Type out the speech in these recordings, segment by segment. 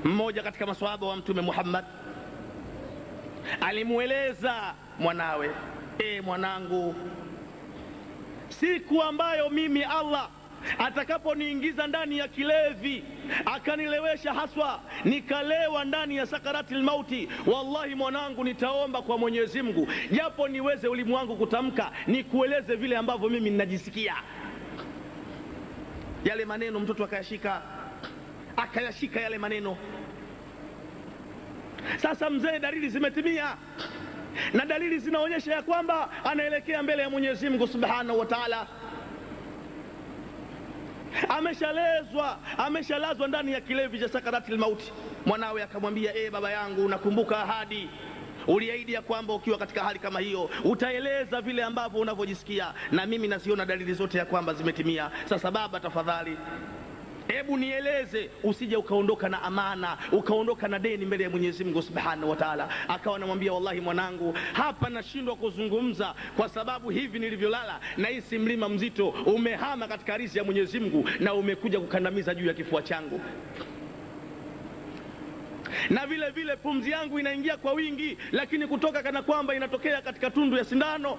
Mmoja katika maswahaba wa Mtume Muhammad alimueleza mwanawe, mwanangu, siku ambayo mimi Allah atakaponiingiza ndani ya kilevi akanilewesha haswa nikalewa ndani ya sakaratil mauti, wallahi mwanangu, nitaomba kwa Mwenyezi Mungu japo niweze ulimi wangu kutamka nikueleze vile ambavyo mimi ninajisikia. Yale maneno mtoto akayashika yale maneno. Sasa mzee, dalili zimetimia na dalili zinaonyesha ya kwamba anaelekea mbele ya Mwenyezi Mungu Subhanahu wa Ta'ala. Ameshalazwa ndani ya kilevi cha sakaratil mauti. Mwanawe akamwambia, baba yangu, nakumbuka ahadi uliahidi ya kwamba ukiwa katika hali kama hiyo utaeleza vile ambavyo unavyojisikia, na mimi naziona dalili zote ya kwamba zimetimia. Sasa baba, tafadhali hebu nieleze, usije ukaondoka na amana, ukaondoka na deni mbele ya Mwenyezi Mungu Subhanahu wa Ta'ala. Akawa anamwambia, wallahi mwanangu, hapa nashindwa kuzungumza kwa sababu hivi nilivyolala na hisi mlima mzito umehama katika ardhi ya Mwenyezi Mungu na umekuja kukandamiza juu ya kifua changu, na vile vile pumzi yangu inaingia kwa wingi, lakini kutoka kana kwamba inatokea katika tundu ya sindano,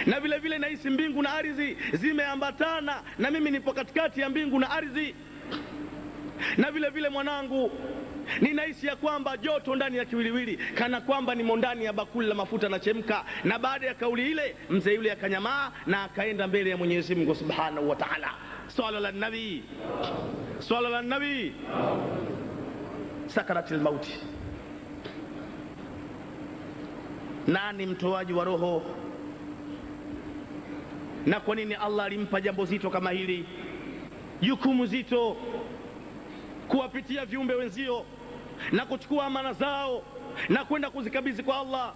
na vile vile nahisi mbingu na ardhi zimeambatana na mimi nipo katikati ya mbingu na ardhi, na vile vile mwanangu, ninahisi ya kwamba joto ndani ya kiwiliwili kana kwamba nimo ndani ya bakuli la mafuta na chemka. Na baada ya kauli ile mzee yule akanyamaa na akaenda mbele ya Mwenyezi Mungu Subhanahu wa Ta'ala. Swalla la nabii, swalla la nabii. Sakaratil mauti. Nani mtoaji wa roho? Na kwa nini Allah alimpa jambo zito kama hili, jukumu zito, kuwapitia viumbe wenzio na kuchukua amana zao na kwenda kuzikabidhi kwa Allah?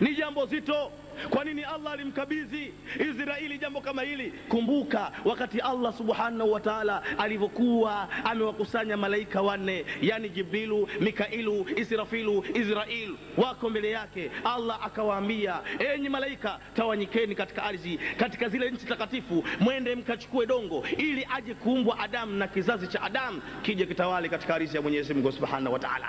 Ni jambo zito. Kwa nini Allah alimkabidhi Israeli jambo kama hili? Kumbuka wakati Allah Subhanahu wa Ta'ala alivyokuwa amewakusanya malaika wanne, yani Jibrilu, Mikailu, Israfilu, Israil, wako mbele yake. Allah akawaambia, enyi malaika, tawanyikeni katika ardhi, katika zile nchi takatifu, mwende mkachukue dongo ili aje kuumbwa Adamu na kizazi cha Adamu kije kitawale katika ardhi ya Mwenyezi Mungu Subhanahu wa Ta'ala.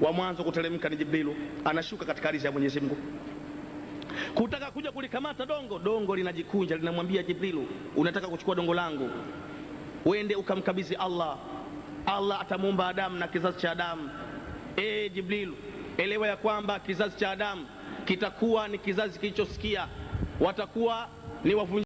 Wa mwanzo kuteremka ni Jibrilu, anashuka katika ardhi ya Mwenyezi Mungu kutaka kuja kulikamata dongo. Dongo linajikunja, linamwambia Jibrilu, unataka kuchukua dongo langu, uende ukamkabidhi Allah. Allah atamuumba Adamu na kizazi cha Adamu. Jibrilu, elewa ya kwamba kizazi cha Adamu kitakuwa ni kizazi kilichosikia, watakuwa ni